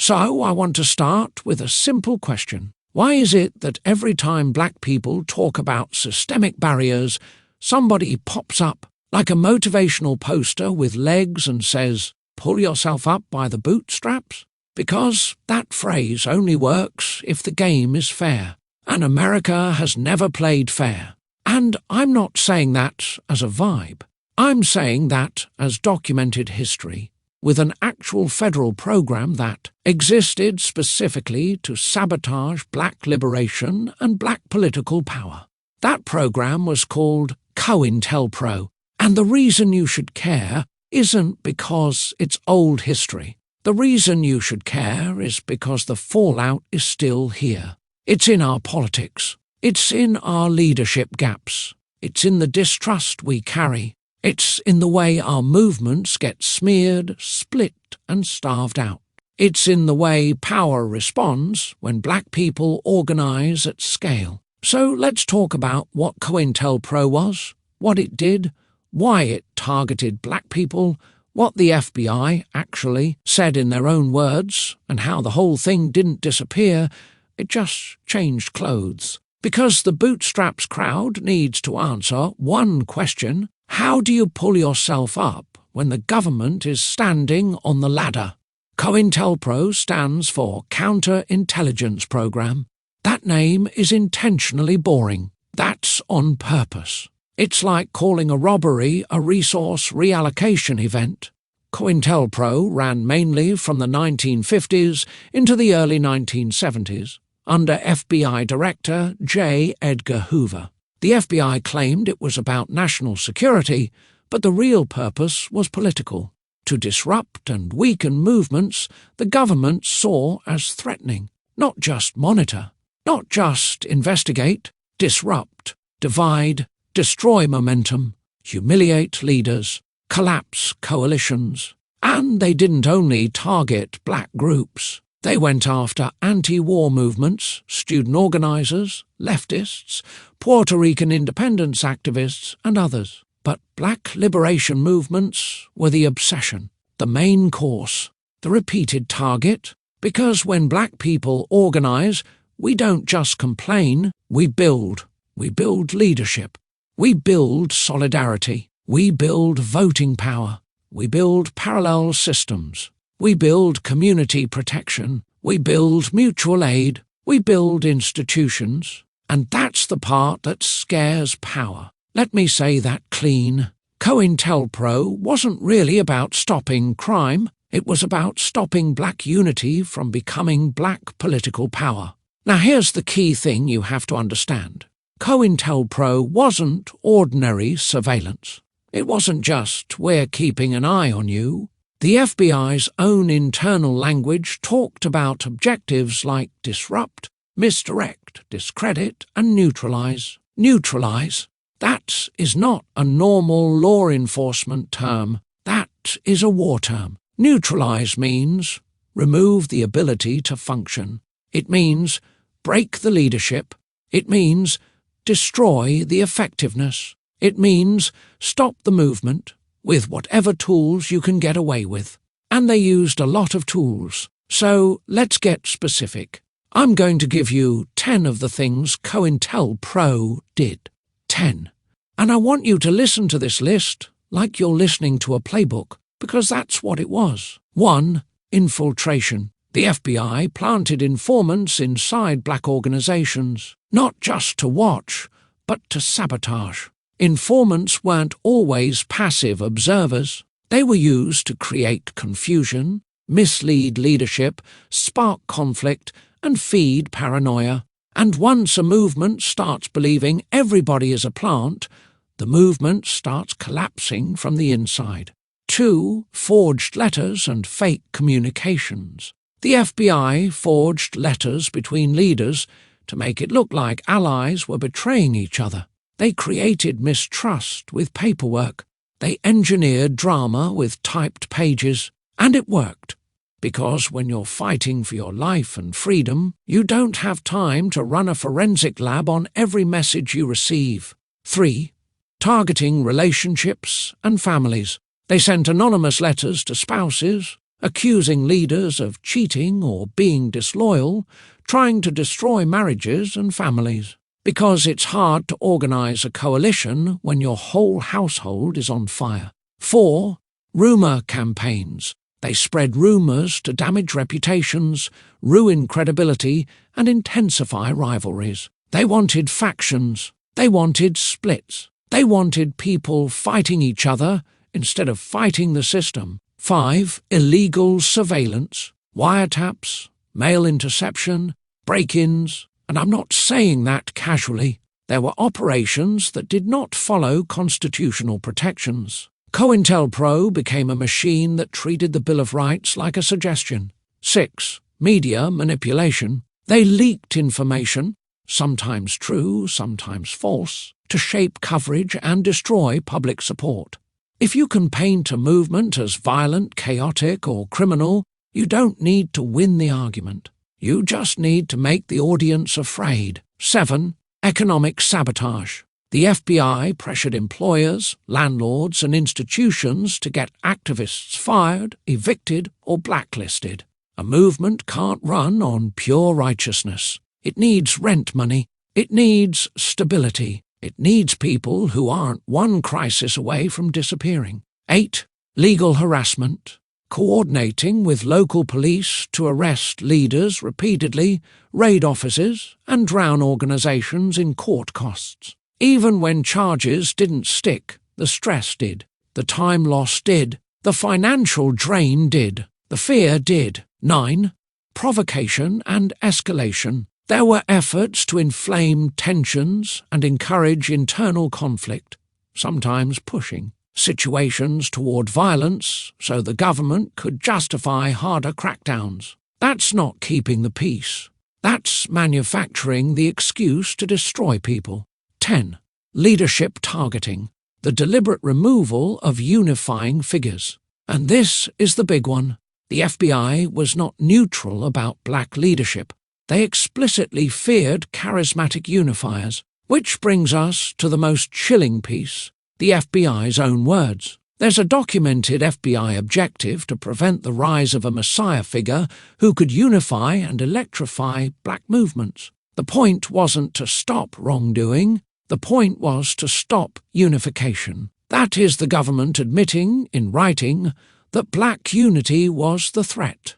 So I want to start with a simple question. Why is it that every time black people talk about systemic barriers, somebody pops up like a motivational poster with legs and says, "Pull yourself up by the bootstraps"? Because that phrase only works if the game is fair, and America has never played fair. And I'm not saying that as a vibe. I'm saying that as documented history, with an actual federal program that existed specifically to sabotage black liberation and black political power. That program was called COINTELPRO, and the reason you should care isn't because it's old history. The reason you should care is because the fallout is still here. It's in our politics. It's in our leadership gaps. It's in the distrust we carry. It's in the way our movements get smeared, split, and starved out. It's in the way power responds when black people organize at scale. So let's talk about what COINTELPRO was, what it did, why it targeted black people, what the FBI actually said in their own words, and how the whole thing didn't disappear, it just changed clothes. Because the bootstraps crowd needs to answer one question: how do you pull yourself up when the government is standing on the ladder? COINTELPRO stands for Counterintelligence Program. That name is intentionally boring. That's on purpose. It's like calling a robbery a resource reallocation event. COINTELPRO ran mainly from the 1950s into the early 1970s, under FBI Director J. Edgar Hoover. The FBI claimed it was about national security, but the real purpose was political, to disrupt and weaken movements the government saw as threatening. Not just monitor, not just investigate, disrupt, divide, destroy momentum, humiliate leaders, collapse coalitions. And they didn't only target black groups. They went after anti-war movements, student organizers, leftists, Puerto Rican independence activists, and others. But black liberation movements were the obsession, the main course, the repeated target, because when black people organize, we don't just complain, we build. We build leadership. We build solidarity. We build voting power. We build parallel systems. We build community protection. We build mutual aid. We build institutions. And that's the part that scares power. Let me say that clean. COINTELPRO wasn't really about stopping crime. It was about stopping black unity from becoming black political power. Now here's the key thing you have to understand. COINTELPRO wasn't ordinary surveillance. It wasn't just, "we're keeping an eye on you." The FBI's own internal language talked about objectives like disrupt, misdirect, discredit, and neutralize. Neutralize. That is not a normal law enforcement term. That is a war term. Neutralize means remove the ability to function. It means break the leadership. It means destroy the effectiveness. It means stop the movement with whatever tools you can get away with. And they used a lot of tools. So let's get specific. I'm going to give you 10 of the things COINTELPRO did. 10. And I want you to listen to this list like you're listening to a playbook, because that's what it was. 1. Infiltration. The FBI planted informants inside black organizations, not just to watch, but to sabotage. Informants weren't always passive observers. They were used to create confusion, mislead leadership, spark conflict, and feed paranoia. And once a movement starts believing everybody is a plant, the movement starts collapsing from the inside. 2. Forged letters and fake communications. The FBI forged letters between leaders to make it look like allies were betraying each other. They created mistrust with paperwork. They engineered drama with typed pages. And it worked. Because when you're fighting for your life and freedom, you don't have time to run a forensic lab on every message you receive. 3. Targeting relationships and families. They sent anonymous letters to spouses, accusing leaders of cheating or being disloyal, trying to destroy marriages and families. Because it's hard to organize a coalition when your whole household is on fire. 4. Rumor campaigns. They spread rumors to damage reputations, ruin credibility, and intensify rivalries. They wanted factions. They wanted splits. They wanted people fighting each other instead of fighting the system. 5. Illegal surveillance. Wiretaps, mail interception, break-ins, and I'm not saying that casually. There were operations that did not follow constitutional protections. COINTELPRO became a machine that treated the Bill of Rights like a suggestion. 6. Media manipulation. They leaked information, sometimes true, sometimes false, to shape coverage and destroy public support. If you can paint a movement as violent, chaotic, or criminal, you don't need to win the argument. You just need to make the audience afraid. 7. Economic sabotage. The FBI pressured employers, landlords, and institutions to get activists fired, evicted, or blacklisted. A movement can't run on pure righteousness. It needs rent money. It needs stability. It needs people who aren't one crisis away from disappearing. 8. Legal harassment. Coordinating with local police to arrest leaders repeatedly, raid offices, and drown organizations in court costs. Even when charges didn't stick, the stress did. The time lost did. The financial drain did. The fear did. 9. Provocation and escalation. There were efforts to inflame tensions and encourage internal conflict, sometimes pushing situations toward violence so the government could justify harder crackdowns. That's not keeping the peace. That's manufacturing the excuse to destroy people. 10. Leadership targeting. The deliberate removal of unifying figures. And this is the big one. The FBI was not neutral about black leadership. They explicitly feared charismatic unifiers, which brings us to the most chilling piece, the FBI's own words. There's a documented FBI objective to prevent the rise of a messiah figure who could unify and electrify black movements. The point wasn't to stop wrongdoing. The point was to stop unification. That is the government admitting, in writing, that black unity was the threat.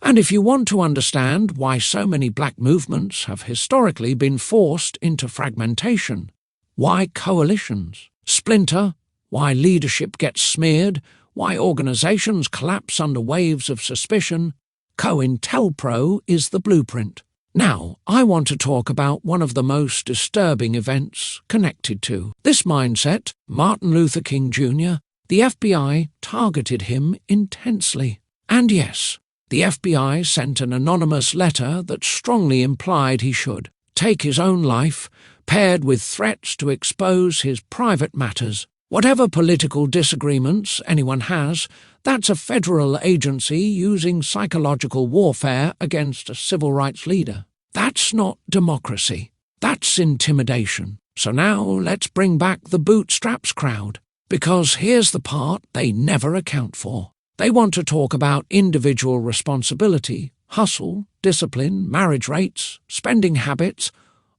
And if you want to understand why so many black movements have historically been forced into fragmentation, why coalitions splinter, why leadership gets smeared, why organizations collapse under waves of suspicion, COINTELPRO is the blueprint. Now, I want to talk about one of the most disturbing events connected to this mindset. Martin Luther King Jr., the FBI targeted him intensely. And yes, the FBI sent an anonymous letter that strongly implied he should take his own life, paired with threats to expose his private matters. Whatever political disagreements anyone has, that's a federal agency using psychological warfare against a civil rights leader. That's not democracy. That's intimidation. So now let's bring back the bootstraps crowd, because here's the part they never account for. They want to talk about individual responsibility, hustle, discipline, marriage rates, spending habits,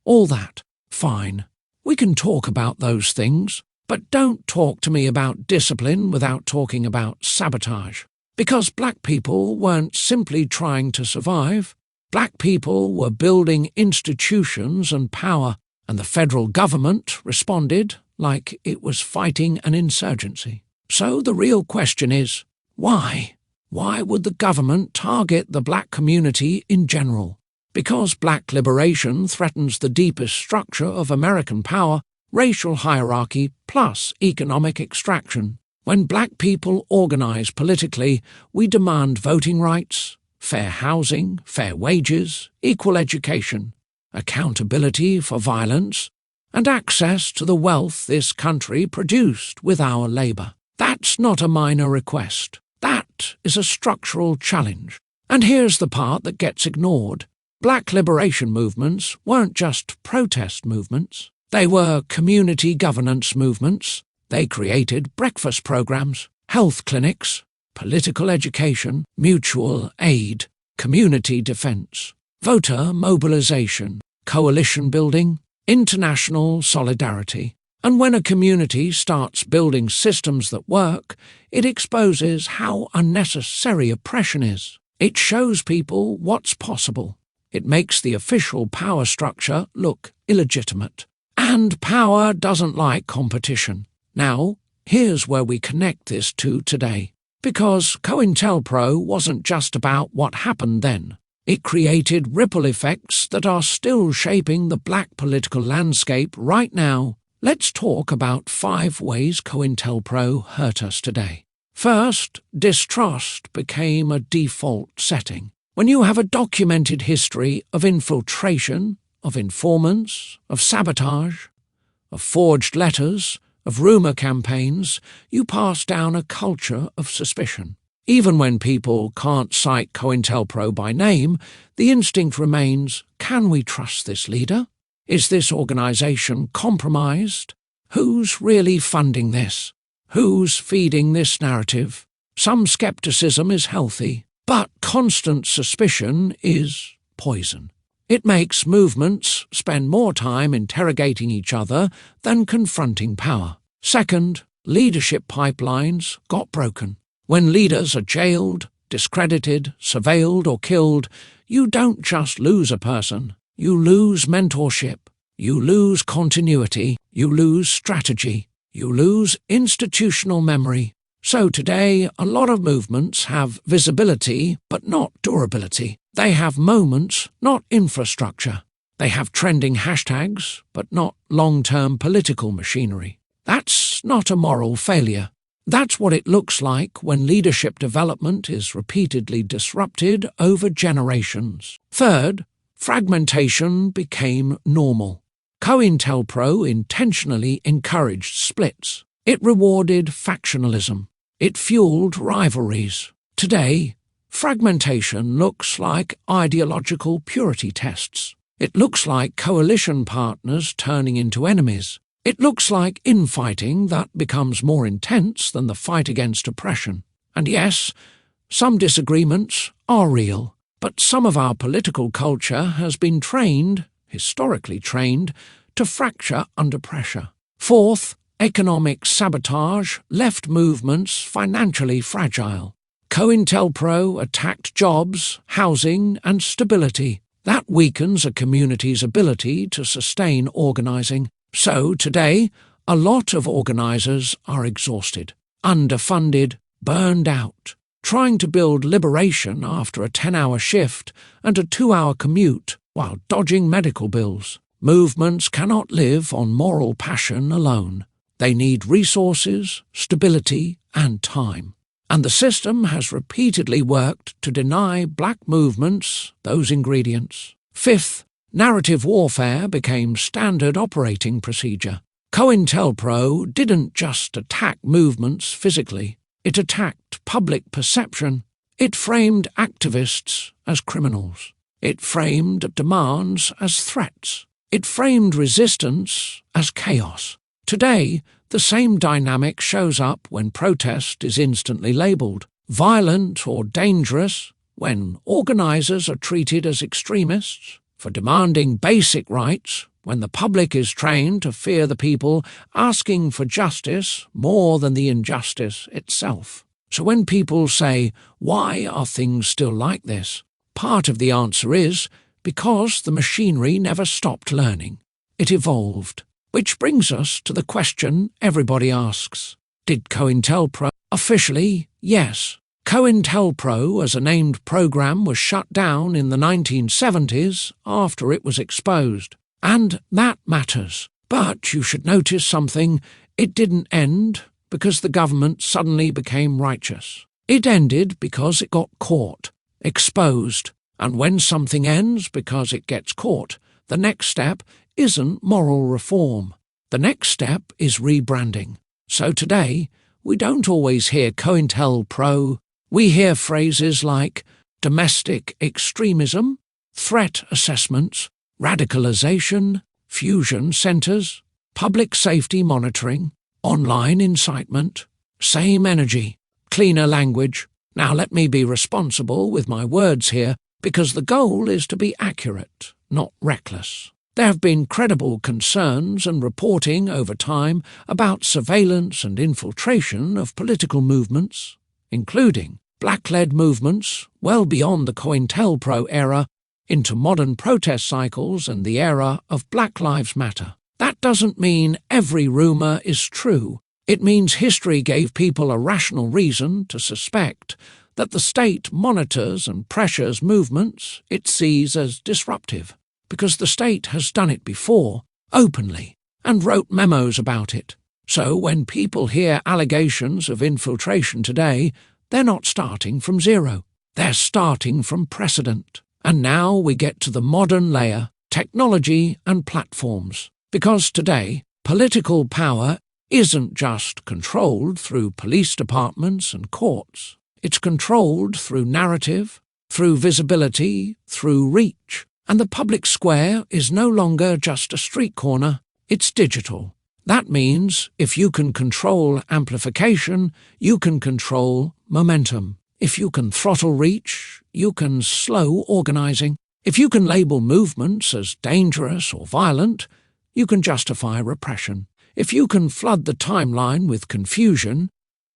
all that. Fine. We can talk about those things, but don't talk to me about discipline without talking about sabotage. Because black people weren't simply trying to survive. Black people were building institutions and power, and the federal government responded like it was fighting an insurgency. So the real question is, why? Why would the government target the black community in general? Because black liberation threatens the deepest structure of American power, racial hierarchy plus economic extraction. When black people organize politically, we demand voting rights, fair housing, fair wages, equal education, accountability for violence, and access to the wealth this country produced with our labor. That's not a minor request. That is a structural challenge. And here's the part that gets ignored. Black liberation movements weren't just protest movements. They were community governance movements. They created breakfast programs, health clinics, political education, mutual aid, community defense, voter mobilization, coalition building, international solidarity. And when a community starts building systems that work, it exposes how unnecessary oppression is. It shows people what's possible. It makes the official power structure look illegitimate. And power doesn't like competition. Now, here's where we connect this to today. Because COINTELPRO wasn't just about what happened then. It created ripple effects that are still shaping the black political landscape right now. Let's talk about 5 ways COINTELPRO hurt us today. First, distrust became a default setting. When you have a documented history of infiltration, of informants, of sabotage, of forged letters, of rumour campaigns, you pass down a culture of suspicion. Even when people can't cite COINTELPRO by name, the instinct remains, can we trust this leader? Is this organisation compromised? Who's really funding this? Who's feeding this narrative? Some scepticism is healthy, but constant suspicion is poison. It makes movements spend more time interrogating each other than confronting power. Second, leadership pipelines got broken. When leaders are jailed, discredited, surveilled or killed, you don't just lose a person. You lose mentorship. You lose continuity. You lose strategy. You lose institutional memory. So today, a lot of movements have visibility but not durability. They have moments, not infrastructure. They have trending hashtags but not long-term political machinery. That's not a moral failure. That's what it looks like when leadership development is repeatedly disrupted over generations. Third, fragmentation became normal. COINTELPRO intentionally encouraged splits. It rewarded factionalism. It fueled rivalries. Today, fragmentation looks like ideological purity tests. It looks like coalition partners turning into enemies. It looks like infighting that becomes more intense than the fight against oppression. And yes, some disagreements are real, but some of our political culture has been trained, historically trained, to fracture under pressure. Fourth, economic sabotage left movements financially fragile. COINTELPRO attacked jobs, housing and stability. That weakens a community's ability to sustain organising. So today, a lot of organisers are exhausted, underfunded, burned out, trying to build liberation after a 10-hour shift and a 2-hour commute while dodging medical bills. Movements cannot live on moral passion alone. They need resources, stability and time. And the system has repeatedly worked to deny black movements those ingredients. Fifth, narrative warfare became standard operating procedure. COINTELPRO didn't just attack movements physically. It attacked public perception. It framed activists as criminals. It framed demands as threats. It framed resistance as chaos. Today, the same dynamic shows up when protest is instantly labelled violent or dangerous, when organisers are treated as extremists, for demanding basic rights, when the public is trained to fear the people asking for justice more than the injustice itself. So when people say, why are things still like this? Part of the answer is because the machinery never stopped learning. It evolved. Which brings us to the question everybody asks. Did COINTELPRO? Officially, yes. COINTELPRO as a named program was shut down in the 1970s after it was exposed. And that matters. But you should notice something. It didn't end because the government suddenly became righteous. It ended because it got caught, exposed. And when something ends because it gets caught, the next step isn't moral reform. The next step is rebranding. So today, we don't always hear COINTELPRO. We hear phrases like domestic extremism, threat assessments, radicalization, fusion centers, public safety monitoring, online incitement, same energy, cleaner language, Now let me be responsible with my words here, because the goal is to be accurate, not reckless. There have been credible concerns and reporting over time about surveillance and infiltration of political movements, including black-led movements well beyond the COINTELPRO era into modern protest cycles and the era of Black Lives Matter. That doesn't mean every rumour is true. It means history gave people a rational reason to suspect that the state monitors and pressures movements it sees as disruptive, because the state has done it before, openly, and wrote memos about it. So when people hear allegations of infiltration today, they're not starting from zero. They're starting from precedent. And now we get to the modern layer, technology and platforms. Because today, political power isn't just controlled through police departments and courts. It's controlled through narrative, through visibility, through reach. And the public square is no longer just a street corner, it's digital. That means if you can control amplification, you can control momentum. If you can throttle reach, you can slow organizing. If you can label movements as dangerous or violent, you can justify repression. If you can flood the timeline with confusion,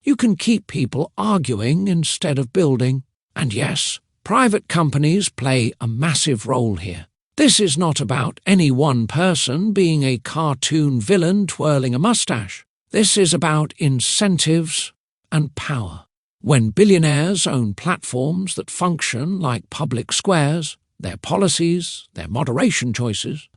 you can keep people arguing instead of building. And yes, private companies play a massive role here. This is not about any one person being a cartoon villain twirling a mustache. This is about incentives and power. When billionaires own platforms that function like public squares, their policies, their moderation choices,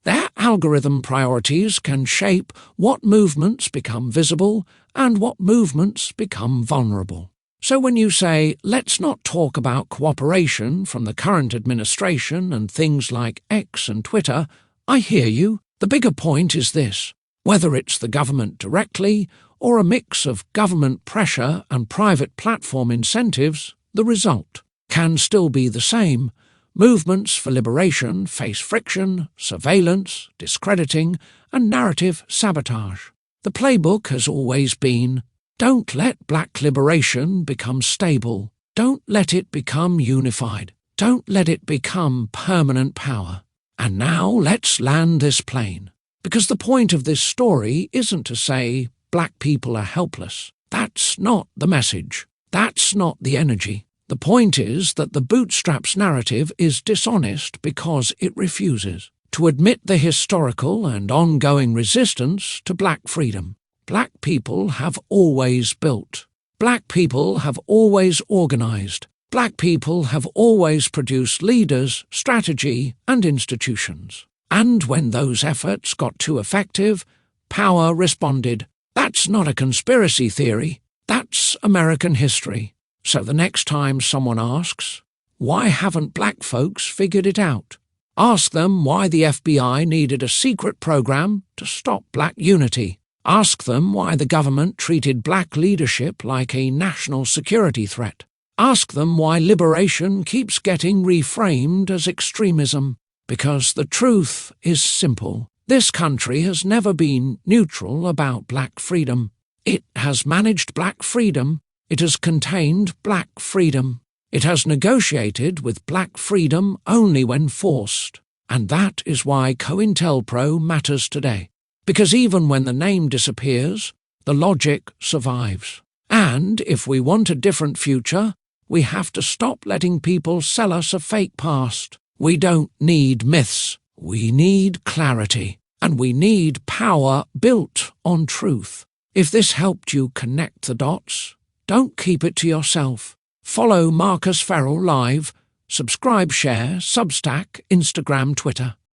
their algorithm priorities can shape what movements become visible and what movements become vulnerable. So when you say, let's not talk about cooperation from the current administration and things like X and Twitter, I hear you. The bigger point is this: whether it's the government directly or a mix of government pressure and private platform incentives, the result can still be the same. Movements for liberation face friction, surveillance, discrediting, and narrative sabotage. The playbook has always been: don't let black liberation become stable. Don't let it become unified. Don't let it become permanent power. And now let's land this plane. Because the point of this story isn't to say black people are helpless. That's not the message. That's not the energy. The point is that the bootstraps narrative is dishonest because it refuses to admit the historical and ongoing resistance to black freedom. Black people have always built. Black people have always organized. Black people have always produced leaders, strategy, and institutions. And when those efforts got too effective, power responded. That's not a conspiracy theory. That's American history. So the next time someone asks, why haven't black folks figured it out? Ask them why the FBI needed a secret program to stop black unity. Ask them why the government treated black leadership like a national security threat. Ask them why liberation keeps getting reframed as extremism. Because the truth is simple. This country has never been neutral about black freedom. It has managed black freedom. It has contained black freedom. It has negotiated with black freedom only when forced. And that is why COINTELPRO matters today. Because even when the name disappears, the logic survives. And if we want a different future, we have to stop letting people sell us a fake past. We don't need myths. We need clarity. And we need power built on truth. If this helped you connect the dots, don't keep it to yourself. Follow Marcus Farrell live, subscribe, share, Substack, Instagram, Twitter.